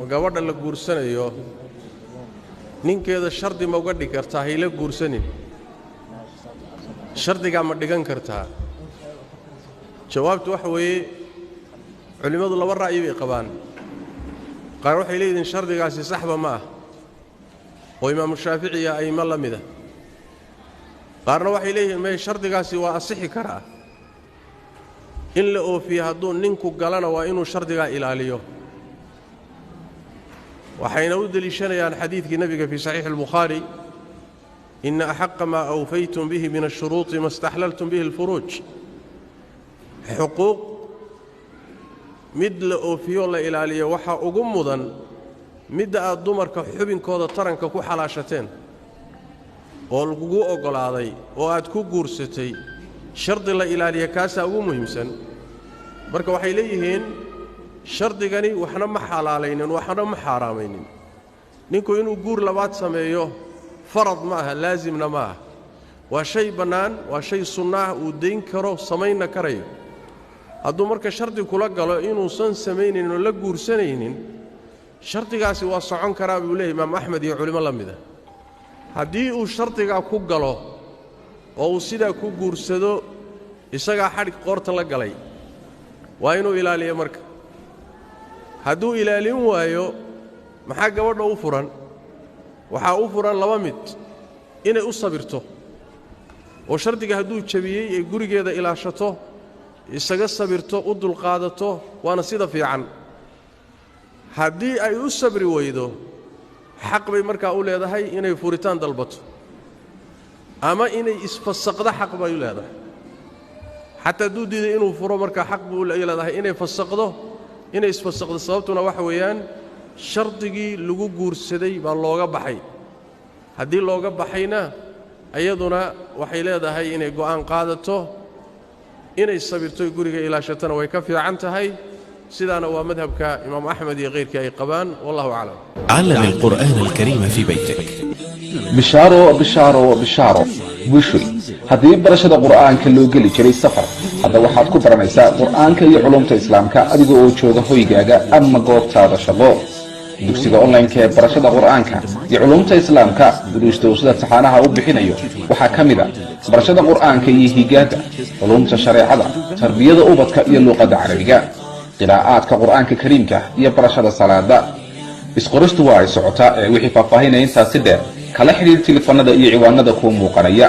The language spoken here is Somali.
gabadha la guursanayo ninkeeda shardi ma uga dhigi kartaa hayla guursanin shardiga ma dhigan kartaa jawaabtu waxa weeye culimadu laba ra'yi bay qabaan qaar waxay leeyihiin shardigaasi saxba ma ah oo imaam shaafici ay ma lamida qaarna waxay leeyihiin ma shardigaasi waa asixi karaa in la oofiyo hadduu ninku galana waa inuu shardiga ilaaliyo waxayna u daliishanayaan xadiidkii nabiga fi sahih al-bukhari inna ahaqqa ma awfaytum bihi min ash-shuruut ma istahlaltum bihi al-furuj xuquuq mid la oofiyo la ilaaliyo waxa ugu mudan mid aad dumarka xubinkooda taranka ku xalaashateen oo lagu ogolaaday oo aad ku guursatay shardi la ilaaliyo kaasa ugu muhiimsan marka waxay leeyihiin shardigani waxna ma xalaalaynin waxna ma xaraamaynin ninku inuu guur labaad sameeyo farad ma aha laazimna ma aha waa shay banaan waa shay sunnah uu deyn karo sameeyna karayo hadduu marka shardi kula galo inuu san sameeynin oo la guursanaynin shardigaasi waa socon karaa buu leeyahay imaam axmed iyo culimo lamida haddii uu shardiga ku galo oo uu sida ku guursado isaga xadhig qoorta la galay waa inuu ilaaliyo marka hadduu ilaalin waayo maxaa gabadha u furan waxa u furan laba mid inay u sabirto oo shardiga hadduu jabiyay ee gurigeeda ilaashato isaga sabirto u dulqaadato waana sida fiican haddii ay u sabri weydo xaq bay markaa u leedahay inay furitaan dalbato ama inay isfasaqdo xaq bay u leedahay xataa hadduu diiday inuu furo markaa xaq buu leedahay inay fasaqdo inay isfasaqdo sababtuna waxa weeyaan shardigii lagu guursaday baa looga baxay haddii looga baxayna ayaduna waxay leedahay inay go'aan qaadato inay sabirto guriga ilaashatana way ka fiican tahay sidaana waa madhabka imaam axmed iyo qeyrkii ay qabaan wallahu a'lam علم القرآن الكريم في بيتك bishaaro wishay haddii barashada qur'aanka loo geli jiray safar hadda waxaad ku baranaysaa qur'aanka iyo culumta islaamka adiga oo jooga hoygaaga ama goobtaada shaqo dugsiga online-ka ee barashada qur'aanka iyo culumta islaamka duruusta sida taxanaha u bixinayo waxaa ka mid ah barashada qur'aanka iyo higaada culumta shareecada tarbiyada ubadka iyo luqadda carabiga qiraa'aadka qur'aanka kariimka iyo barashada salaada isqoristu waa ay socotaa ee wixii faahfaahinaya intaasi dheer kala xiriir telefoonada iyo ciwaanada ku muuqanaya